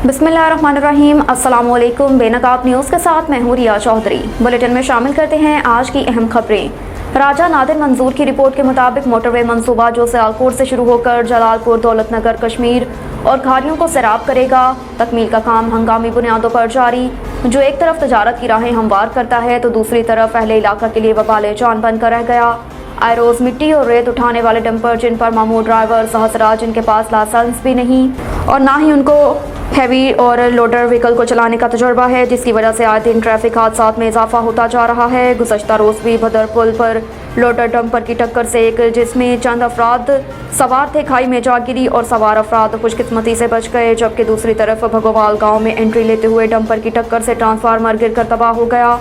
बिस्मिल्लाहिर्रहमानिर्रहीम। अस्सलामुअलैकुम। बेनकाब न्यूज़ के साथ मैं हूँ रिया चौधरी। बुलेटिन में शामिल करते हैं आज की अहम खबरें। राजा नादिर मंजूर की रिपोर्ट के मुताबिक मोटरवे मंसूबा जो सियालकोट से शुरू होकर जलालपुर, दौलतनगर, कश्मीर और खाड़ियों को सैराब करेगा, तकमील का काम हंगामी बुनियादों पर जारी। जो एक तरफ तजारत की राहें हमवार करता है तो दूसरी तरफ अहले इलाका के लिए वबाल जान बनकर रह गया। आए रोज़ मिट्टी और रेत उठाने वाले डंपर जिन पर मामूल ड्राइवर सहसराज जिनके पास लाइसेंस भी नहीं और ना ही उनको हैवी और लोडर व्हीकल को चलाने का तजुर्बा है, जिसकी वजह से आए दिन ट्रैफिक हादसात में इजाफा होता जा रहा है। गुज़श्ता रोज़ भी बदर पुल पर लोडर डंपर की टक्कर से एक जिसमें चंद अफराद सवार थे खाई में जा गिरी और सवार अफराद खुशकिस्मती से बच गए, जबकि दूसरी तरफ भगोवाल गाँव में एंट्री लेते हुए डंपर की टक्कर से ट्रांसफार्मर गिरकर तबाह हो गया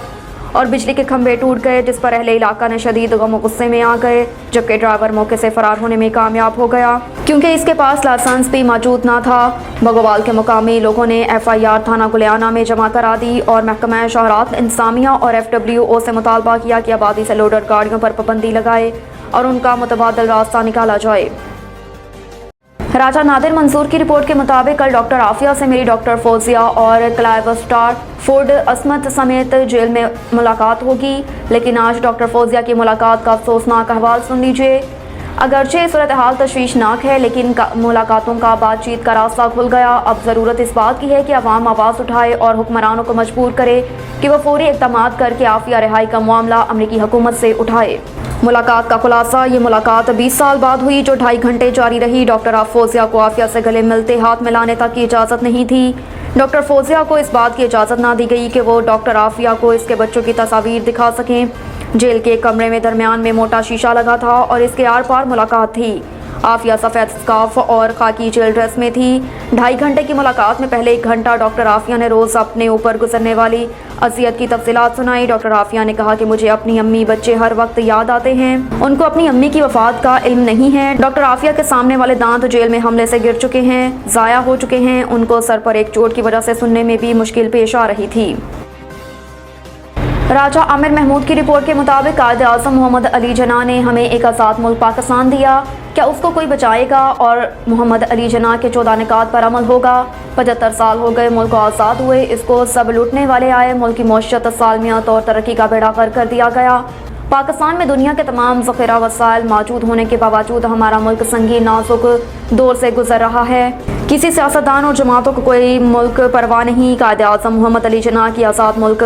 और बिजली के खंभे टूट गए, जिस पर अहले इलाका ने शदीद गम और गुस्से में आ गए, जबकि ड्राइवर मौके से फरार होने में कामयाब हो गया क्योंकि इसके पास लाइसेंस भी मौजूद ना था। भगोवाल के मुकामी लोगों ने FIR थाना गुलियाना में जमा करा दी और महकमा शहरात इंतजामिया और FWO से मुतालबा किया कि आबादी से लोडर गाड़ियों पर पाबंदी लगाए और उनका मुतबादल रास्ता निकाला जाए। राजा नादिर मंसूर की रिपोर्ट के मुताबिक कल डॉक्टर आफिया से मेरी डॉक्टर फौजिया और क्लाइव स्टार फूड असमत समेत जेल में मुलाकात होगी, लेकिन आज डॉक्टर फौजिया की मुलाकात का अफसोसनाक अहवाल सुन लीजिए। अगरचे सूरत हाल तशवीशनाक है, लेकिन मुलाकातों का बातचीत का रास्ता खुल गया। अब ज़रूरत इस बात की है कि अवाम आवाज़ उठाए और हुक्मरानों को मजबूर करे कि वह फौरी इक़दाम करके आफिया रिहाई का मामला अमरीकी हुकूमत से उठाए। मुलाकात का खुलासा। ये मुलाकात 20 साल बाद हुई जो 2.5 घंटे जारी रही। डॉक्टर फौजिया को आफिया से गले मिलते हाथ मिलाने तक की इजाज़त नहीं थी। डॉक्टर फौजिया को इस बात की इजाज़त ना दी गई कि वो डॉक्टर आफिया को इसके बच्चों की तस्वीर दिखा सकें। जेल के कमरे में दरमियान में मोटा शीशा लगा था और इसके आर पार मुलाकात थी। आफिया सफ़ेद स्कार्फ और खाकी जेल ड्रेस में थी। 2.5 घंटे की मुलाकात में पहले 1 घंटा डॉक्टर आफिया ने रोज़ अपने ऊपर गुजरने वाली अज़ियत की तफसीलात सुनाई। डॉक्टर आफिया ने कहा कि मुझे अपनी अम्मी बच्चे हर वक्त याद आते हैं, उनको अपनी अम्मी की वफ़ात का इल्म नहीं है। डॉक्टर आफिया के सामने वाले दांत जेल में हमले से गिर चुके हैं, ज़ाया हो चुके हैं। उनको सर पर एक चोट की वजह से सुनने में भी मुश्किल पेश आ रही थी। राजा आमिर महमूद की रिपोर्ट के मुताबिक कायद आज़म मोहम्मद अली जिन्ना ने हमें एक आज़ाद मुल्क पाकिस्तान दिया, क्या उसको कोई बचाएगा? और मोहम्मद अली जिन्ना के 14 निकात पर अमल होगा। 75 साल हो गए मुल्क को आज़ाद हुए, इसको सब लूटने वाले आए। मुल्क की मौशत, सालमियत और तरक्की का बेड़ा गर्क कर दिया गया। पाकिस्तान में दुनिया के तमाम ज़ख़ीरा वसाइल मौजूद होने के बावजूद हमारा मुल्क संगीन नाजुक दौर से गुजर रहा है। किसी सियासतदान और जमातों को कोई मुल्क परवाह नहीं। कायद आज़म मोहम्मद अली जिन्ना की आज़ाद मुल्क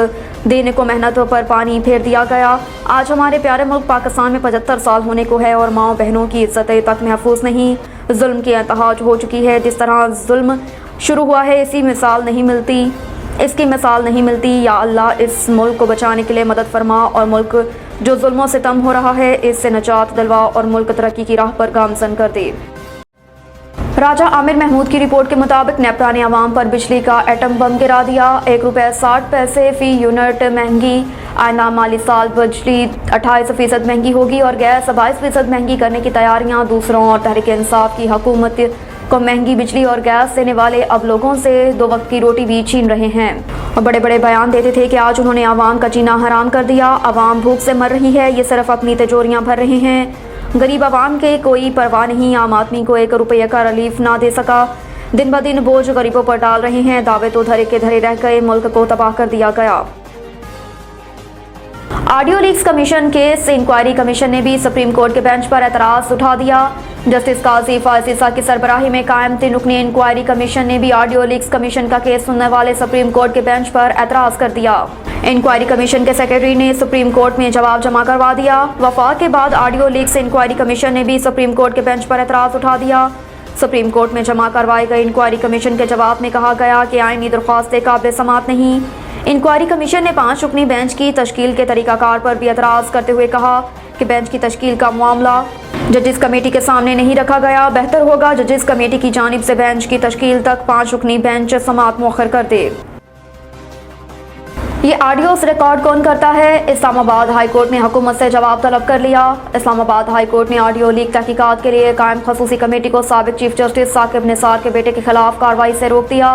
देने को मेहनत पर पानी फेर दिया गया। आज हमारे प्यारे मुल्क पाकिस्तान में 75 साल होने को है और माँ बहनों की इज्जत तक महफूज नहीं। जुल्म की इंतहा हो चुकी है। जिस तरह जुल्म शुरू हुआ है इसकी मिसाल नहीं मिलती। या अल्लाह इस मुल्क को बचाने के लिए मदद फरमा और मुल्क जो जुल्मों से तम हो रहा है इससे निजात दिलवा और मुल्क तरक्की की राह पर गामजन कर दे। राजा आमिर महमूद की रिपोर्ट के मुताबिक नेपरा ने अवाम पर बिजली का एटम बम गिरा दिया। ₹1.60 फी यूनिट महंगी। आइंदा माली साल बिजली 28% महंगी होगी और गैस 22% महंगी करने की तैयारियां। दूसरों और तहरीक इंसाफ की हुकूमत को महंगी बिजली और गैस देने वाले अब लोगों से 2 वक्त की रोटी भी छीन रहे हैं और बड़े बड़े बयान देते थे कि आज उन्होंने आवाम का जीना हराम कर दिया। आवाम भूख से मर रही है, ये सिर्फ अपनी तिजोरियां भर रहे हैं। गरीब आवाम के कोई परवाह नहीं। आम आदमी को 1 रुपये का रिलीफ ना दे सका। दिन ब दिन बोझ गरीबों पर डाल रहे हैं। दावे तो धरे के धरे रह गए। मुल्क को तबाह कर दिया गया। Audio leaks commission case inquiry commission ने भी सुप्रीम कोर्ट के बेंच पर एतराज़ उठा दिया। जस्टिस काजी फायसीसा की सरबराही में कायम 3 रुकनी इंक्वायरी कमीशन ने भी ऑडियो लीक्स कमीशन का केस सुनने वाले सुप्रीम कोर्ट के बेंच पर एतराज़ कर दिया। इंक्वायरी कमीशन के सेक्रेटरी ने सुप्रीम कोर्ट में जवाब जमा करवा दिया। वफाक के बाद ऑडियो लीक्स इंक्वायरी कमीशन ने भी सुप्रीम कोर्ट के बेंच पर एतराज़ उठा दिया। सुप्रीम कोर्ट में जमा करवाए गए इंक्वायरी कमीशन के जवाब में कहा गया कि आईनी दरख्वास्तें काबिल समात नहीं। इंक्वायरी कमीशन ने 5 रुकनी बेंच की तश्कील के तरीकाकार पर भी एतराज़ करते हुए कहा कि बेंच की तश्कील का मामला जजिस कमेटी के सामने नहीं रखा गया। बेहतर होगा जजिस कमेटी की जानिब से बेंच की तश्कील तक 5 रुकनी बेंच समात मौखर कर दे। ये ऑडियोस रिकॉर्ड कौन करता है? इस्लामाबाद हाई कोर्ट ने हुकूमत से जवाब तलब कर लिया। इस्लामाबाद हाई कोर्ट ने ऑडियो लीक तहकीकात के लिए कायम खसूसी कमेटी को साबिक चीफ जस्टिस साकिब निसार के बेटे के खिलाफ कार्रवाई से रोक दिया।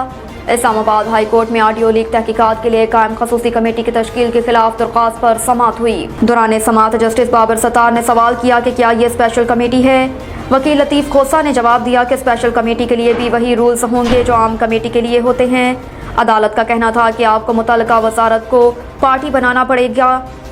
इस्लामाबाद हाई कोर्ट में ऑडियो लीक तहकीकात के लिए कायम खसूसी कमेटी की तश्कील के खिलाफ दरख्वास्त पर समात हुई। दौरान समात जस्टिस बाबर सत्तार ने सवाल किया कि क्या ये स्पेशल कमेटी है? वकील लतीफ़ खोसा ने जवाब दिया कि स्पेशल कमेटी के लिए भी वही रूल्स होंगे जो आम कमेटी के लिए होते हैं। अदालत का कहना था कि आपको मुतल्लिका वजारत को पार्टी बनाना पड़ेगा।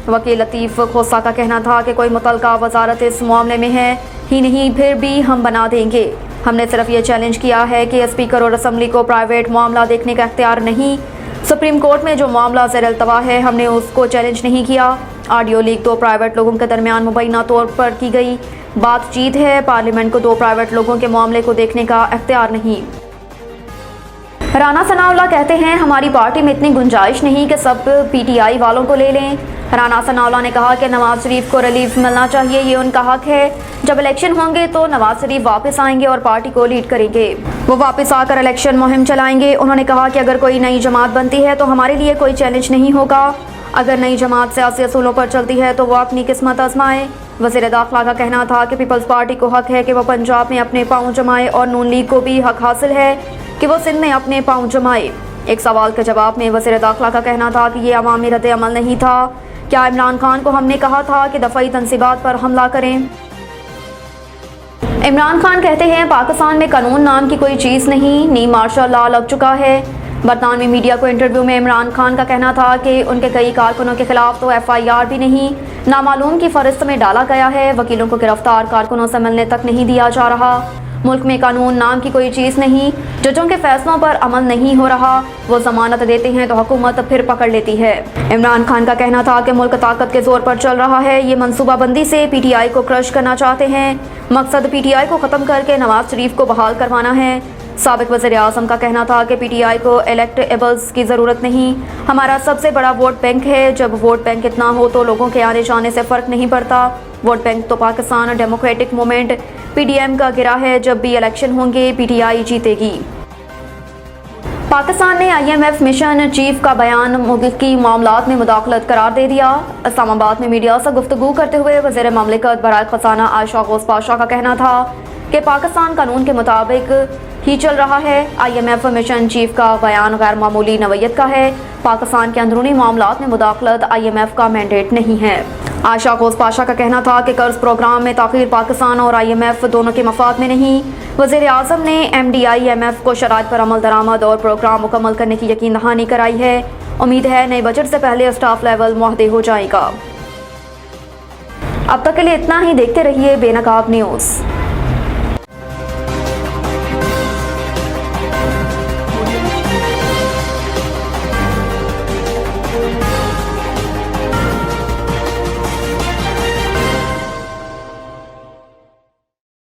वकील लतीफ़ खोसा का कहना था कि कोई मुतल्लिका वजारत इस मामले में है ही नहीं, फिर भी हम बना देंगे। हमने सिर्फ ये चैलेंज किया है कि स्पीकर और असम्बली को प्राइवेट मामला देखने का इख्तियार नहीं। सुप्रीम कोर्ट में जो मामला ज़ेर अल्तवा है, हमने उसको चैलेंज नहीं किया। ऑडियो लीक 2 प्राइवेट लोगों के दरमियान मुबैना तौर पर की गई बातचीत है। पार्लियामेंट को 2 प्राइवेट लोगों के मामले को देखने का इख्तियार नहीं। राना सनाउल्लाह कहते हैं हमारी पार्टी में इतनी गुंजाइश नहीं कि सब पीटीआई वालों को ले लें। राना सनाउल्लाह ने कहा कि नवाज शरीफ को रिलीफ मिलना चाहिए, ये उनका हक है। जब इलेक्शन होंगे तो नवाज शरीफ वापस आएंगे और पार्टी को लीड करेंगे। वो वापस आकर इलेक्शन मुहिम चलाएंगे। उन्होंने कहा कि अगर कोई नई जमात बनती है तो हमारे लिए कोई चैलेंज नहीं होगा। अगर नई जमात सियासी असूलों पर चलती है तो वो अपनी किस्मत आजमाए। वज़ीर दाखिला का कहना था कि पीपल्स पार्टी को हक है कि वह पंजाब में अपने पाँव जमाए और नून लीग को भी हक हासिल है कि वो सिंध में अपने पाँव जमाए। एक सवाल के जवाब में वज़ीर दाखिला का कहना था कि ये अवामी रद्द अमल नहीं था। क्या इमरान खान को हमने कहा था कि दफ़ई तनसीबात पर हमला करें? इमरान खान कहते हैं पाकिस्तान में कानून नाम की कोई चीज़ नहीं, नी मार्शल लॉ लग चुका है। बरतानवी मीडिया को इंटरव्यू में इमरान खान का कहना था कि उनके कई कारकुनों के खिलाफ तो FIR भी नहीं, नामालूम की फहरिस्त में डाला गया है। वकीलों को गिरफ्तार कारकुनों से मिलने तक नहीं दिया जा रहा। मुल्क में कानून नाम की कोई चीज़ नहीं। जजों के फैसलों पर अमल नहीं हो रहा। वो जमानत देते हैं तो हुकूमत फिर पकड़ लेती है। इमरान खान का कहना था कि मुल्क ताकत के जोर पर चल रहा है। ये मनसूबाबंदी से PTI को क्रश करना चाहते हैं। मकसद PTI को ख़त्म करके नवाज शरीफ को बहाल करवाना है। साबिक वज़ीर आज़म का कहना था कि PTI को इलेक्टेबल्स की ज़रूरत नहीं, हमारा सबसे बड़ा वोट बैंक है। जब वोट बैंक इतना हो तो लोगों के आने जाने से फ़र्क नहीं पड़ता। वोट बैंक तो पाकिस्तान डेमोक्रेटिक मूवमेंट PDM का गिरा है। जब भी इलेक्शन होंगे PTI जीतेगी। पाकिस्तान ने IMF मिशन चीफ का बयान मुल्की मामलात में मुदाखलत करार दे दिया। इस्लामाबाद में मीडिया से गुफ्तगू करते हुए वज़ीर ममलिकत बराए ख़ज़ाना आयशा गौस पाशा का कहना था कि पाकिस्तान कानून के मुताबिक ही चल रहा है। IMF मिशन चीफ का बयान गैर मामूली नवैयत का है। पाकिस्तान के अंदरूनी मामलात में मुदाखलत IMF का मैंडेट नहीं है। आयशा गौस पाशा का कहना था कि कर्ज प्रोग्राम में ताख़ीर पाकिस्तान और IMF दोनों के मफाद में नहीं। वज़ीर आज़म ने MDIMF को शराइत पर अमल दरामद और प्रोग्राम मुकम्मल करने की यकीन दहानी कराई है। उम्मीद है नए बजट से पहले स्टाफ लेवल मुहद्दे हो जाएगा। अब तक के लिए इतना ही। देखते रहिए बेनकाब न्यूज़।